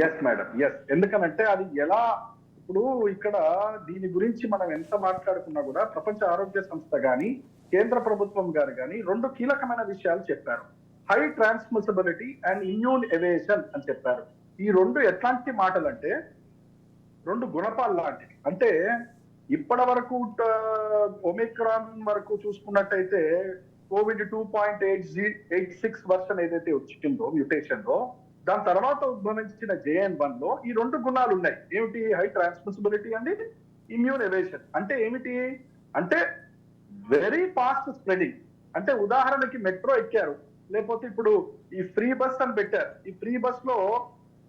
Yes madam, yes. ఎందుకనంటే అది ఎలా, ఇప్పుడు ఇక్కడ దీని గురించి మనం ఎంత మాట్లాడుకున్నా కూడా ప్రపంచ ఆరోగ్య సంస్థ గాని కేంద్ర ప్రభుత్వం గారు కానీ రెండు కీలకమైన విషయాలు చెప్పారు. High transmissibility and immune evasion అని చెప్పారు. ఈ రెండు ఎట్లాంటి మాటలు అంటే రెండు గుణపాలు లాంటివి. అంటే ఇప్పటి వరకు ఒమిక్రాన్ వరకు చూసుకున్నట్టయితే కోవిడ్ 2.86 వర్షన్ ఏదైతే వచ్చిందో మ్యూటేషన్ లో, దాని తర్వాత ఉద్భవించిన JN.1 లో ఈ రెండు గుణాలు ఉన్నాయి. ఏమిటి? High transmissibility and immune evasion. అంటే ఏమిటి అంటే వెరీ ఫాస్ట్ స్ప్రెడింగ్. అంటే ఉదాహరణకి మెట్రో ఎక్కారు, లేకపోతే ఇప్పుడు ఈ ఫ్రీ బస్ అని పెట్టారు. ఈ ఫ్రీ బస్ లో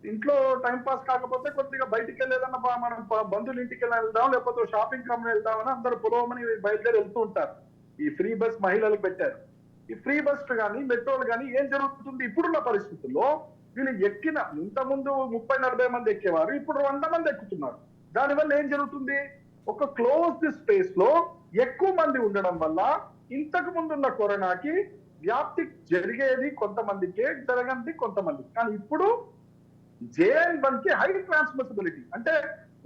ఇంట్లో టైం పాస్ కాకపోతే కొద్దిగా బయటికి వెళ్ళేదన్నా మనం బంధువుల ఇంటికి వెళ్దాం, లేకపోతే షాపింగ్ కంపెనీ వెళ్దామని అందరూ పొలవమని బయలుదేరి వెళ్తూ ఉంటారు. ఈ ఫ్రీ బస్ మహిళలకు పెట్టారు. ఈ ఫ్రీ బస్ కానీ మెట్రోలు కానీ ఏం జరుగుతుంది? ఇప్పుడున్న పరిస్థితుల్లో వీళ్ళు ఎక్కిన ఇంతకుముందు 30-40 మంది ఎక్కేవారు, ఇప్పుడు 100 మంది ఎక్కుతున్నారు. దానివల్ల ఏం జరుగుతుంది? ఒక క్లోజ్డ్ స్పేస్ లో ఎక్కువ మంది ఉండడం వల్ల ఇంతకు ముందున్న కరోనాకి వ్యాప్తి జరిగేది కొంతమందికే, జరగంది కొంతమంది. కానీ ఇప్పుడు JN.1 కి హై ట్రాన్స్మిసిబిలిటీ. అంటే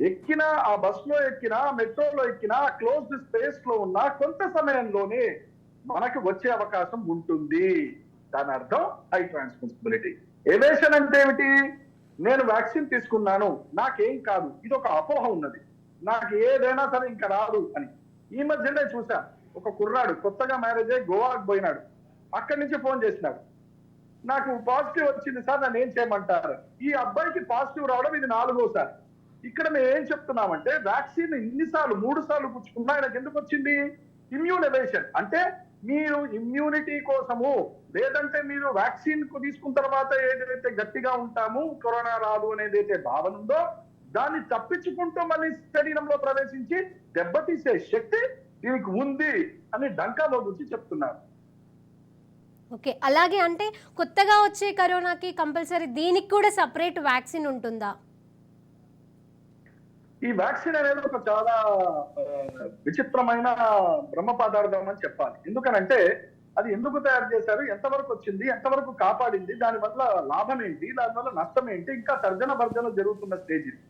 ఎక్కిన ఆ బస్ లో ఎక్కిన మెట్రోలో ఎక్కిన క్లోజ్డ్ స్పేస్ లో ఉన్న కొంత సమయంలోనే మనకు వచ్చే అవకాశం ఉంటుంది. దాని అర్థం హై ట్రాన్స్మిసిబిలిటీ. ఎవేషన్ అంటే ఏమిటి? నేను వ్యాక్సిన్ తీసుకున్నాను, నాకేం కాదు, ఇది ఒక అపోహ ఉన్నది, నాకు ఏదైనా సరే ఇంకా రాదు అని. ఈ మధ్యనే చూసా, ఒక కుర్రాడు కొత్తగా మ్యారేజ్ అయ్యి గోవాకు పోయినాడు. అక్కడి నుంచి ఫోన్ చేసినాడు, నాకు పాజిటివ్ వచ్చింది సార్, నన్ను ఏం చేయమంటారు? ఈ అబ్బాయికి పాజిటివ్ రావడం ఇది 4వ సారి. ఇక్కడ మేము ఏం చెప్తున్నామంటే వ్యాక్సిన్ ఇన్నిసార్లు 3 సార్లు పుచ్చుకున్నా ఆయనకు ఎందుకు వచ్చింది? Immune evasion. అంటే మీరు ఇమ్యూనిటీ కోసము, లేదంటే మీరు వ్యాక్సిన్ తీసుకున్న తర్వాత ఏదైతే గట్టిగా ఉంటాము, కరోనా రాదు అనేదైతే భావన ఉందో దాన్ని తప్పించుకుంటూ మళ్ళీ శరీరంలో ప్రవేశించి దెబ్బతీసే శక్తి దీనికి ఉంది అని డంకాలో గురించి చెప్తున్నారు. ఓకే, అలాగే అంటే కొత్తగా వచ్చే కరోనాకి కంపల్సరీ దీనికి కూడా సపరేట్ వ్యాక్సిన్ ఉంటుందా? ఈ వ్యాక్సిన్ అనేది ఒక చాలా విచిత్రమైన బ్రహ్మ పదార్థం అని చెప్పాలి. ఎందుకనంటే అది ఎందుకు తయారు చేశారు, ఎంతవరకు వచ్చింది, ఎంతవరకు కాపాడింది, దానివల్ల లాభం ఏంటి, దానివల్ల నష్టం ఏంటి, ఇంకా తర్జన భర్జన జరుగుతున్న స్టేజ్ ఇది.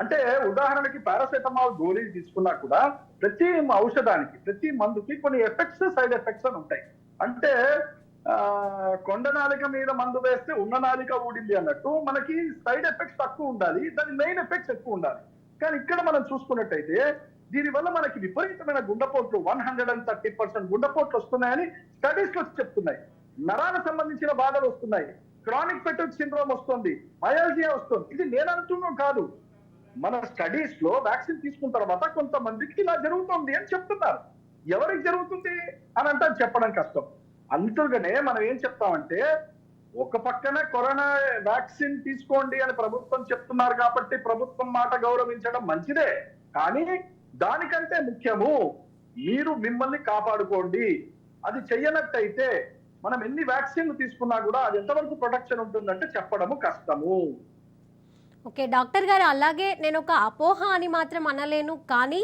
అంటే ఉదాహరణకి పారాసెటమాల్ గోళీలు తీసుకున్నా కూడా ప్రతి ఔషధానికి, ప్రతి మందుకి కొన్ని ఎఫెక్ట్స్, సైడ్ ఎఫెక్ట్స్ అని ఉంటాయి. అంటే కొండ నాలిక మీద మందు వేస్తే ఉన్న నాలిక ఊడింది అన్నట్టు మనకి సైడ్ ఎఫెక్ట్స్ తక్కువ ఉండాలి, దాని మెయిన్ ఎఫెక్ట్స్ ఎక్కువ ఉండాలి. కానీ ఇక్కడ మనం చూసుకున్నట్టయితే దీనివల్ల మనకి విపరీతమైన గుండెపోట్లు, 130% గుండెపోట్లు వస్తున్నాయని స్టడీస్ లో చెప్తున్నాయి. నరాలకు సంబంధించిన బాధలు వస్తున్నాయి, క్రానిక్ ఫెటిగ్ సిండ్రోమ్ వస్తుంది, మయాల్జియా వస్తుంది. ఇది నేను అంటున్నాం కాదు, మన స్టడీస్ లో వ్యాక్సిన్ తీసుకున్న తర్వాత కొంతమందికి ఇలా జరుగుతుంది అని చెప్తున్నారు. ఎవరికి జరుగుతుంది అని అంటే చెప్పడం కష్టం. అందుకనే మనం ఏం చెప్తామంటే, ఒక పక్కన కరోనా వ్యాక్సిన్ తీసుకోండి అని ప్రభుత్వం చెప్తున్నారు కాబట్టి ప్రభుత్వం మాట గౌరవించడం మంచిదే. కానీ దానికంటే ముఖ్యము మీరు మిమ్మల్ని కాపాడుకోండి. అది చెయ్యనట్టయితే మనం ఎన్ని వ్యాక్సిన్లు తీసుకున్నా కూడా అది ఎంతవరకు ప్రొటెక్షన్ ఉంటుందంటే చెప్పడము కష్టము. ఓకే డాక్టర్ గారు, అలాగే నేను ఒక అపోహ అని మాత్రం అనలేను, కానీ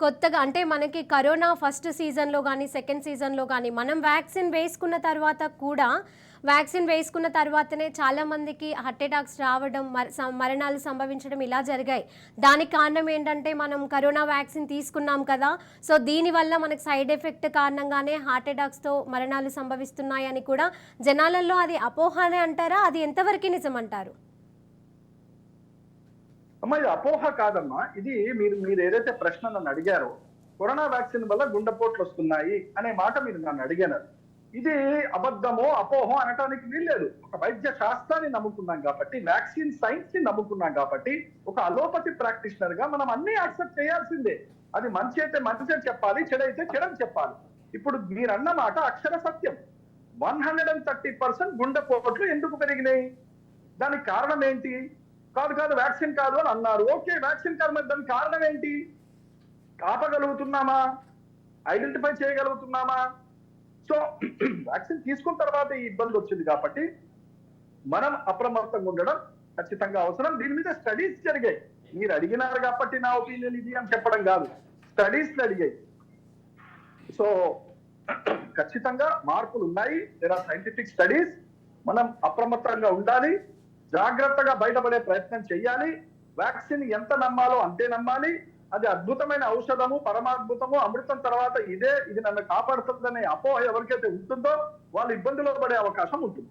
కొత్తగా అంటే మనకి కరోనా ఫస్ట్ సీజన్లో కానీ సెకండ్ సీజన్లో కానీ మనం వ్యాక్సిన్ వేసుకున్న తర్వాత కూడా, వ్యాక్సిన్ వేసుకున్న తర్వాతనే చాలామందికి హార్ట్ అటాక్స్ రావడం, మరణాలు సంభవించడం ఇలా జరిగాయి. దానికి కారణం ఏంటంటే మనం కరోనా వ్యాక్సిన్ తీసుకున్నాం కదా, సో దీనివల్ల మనకు సైడ్ ఎఫెక్ట్ కారణంగానే హార్ట్ అటాక్స్తో మరణాలు సంభవిస్తున్నాయని కూడా జనాలలో అది అపోహనే అంటారా? అది ఎంతవరకు నిజం అంటారు? అమ్మా ఇది అపోహ కాదమ్మా. ఇది మీరు ఏదైతే ప్రశ్న నన్ను అడిగారో, కరోనా వ్యాక్సిన్ వల్ల గుండెపోట్లు వస్తున్నాయి అనే మాట మీరు నన్ను అడిగారు. ఇది అబద్ధమో అపోహో అనటానికి వీల్లేదు. ఒక వైద్య శాస్త్రాన్ని నమ్ముకున్నాం కాబట్టి, వ్యాక్సిన్ సైన్స్ ని నమ్ముకున్నాం కాబట్టి, ఒక అలోపతి ప్రాక్టీషనర్ గా మనం అన్ని యాక్సెప్ట్ చేయాల్సిందే. అది మంచి అయితే మంచి అని చెప్పాలి, చెడైతే చెడని చెప్పాలి. ఇప్పుడు మీరు అన్న మాట అక్షర సత్యం. 130% గుండెపోట్లు ఎందుకు పెరిగినాయి? దానికి కారణం ఏంటి? కాదు వ్యాక్సిన్ కాదు అని అన్నారు. ఓకే, వ్యాక్సిన్ కాదు, మరి దానికి కారణం ఏంటి? ఆపగలుగుతున్నామా? ఐడెంటిఫై చేయగలుగుతున్నామా? సో వ్యాక్సిన్ తీసుకున్న తర్వాత ఈ ఇబ్బంది వచ్చింది కాబట్టి మనం అప్రమత్తంగా ఉండడం ఖచ్చితంగా అవసరం. దీని మీద స్టడీస్ జరిగాయి. మీరు అడిగినారు కాబట్టి నా ఒపీనియన్ ఇది అని చెప్పడం కాదు, స్టడీస్ అడిగాయి. సో ఖచ్చితంగా మార్పులు ఉన్నాయి. There are scientific studies. మనం అప్రమత్తంగా ఉండాలి. జాగ్రత్తగా బయటపడే ప్రయత్నం చేయాలి. వ్యాక్సిన్ ఎంత నమ్మాలో అంతే నమ్మాలి. అది అద్భుతమైన ఔషధము, పరమాద్భుతము, అమృతం తర్వాత ఇది నన్ను కాపాడుతుందనే అపోహ ఎవరికైతే ఉంటుందో వాళ్ళు ఇబ్బందులో పడే అవకాశం ఉంటుంది.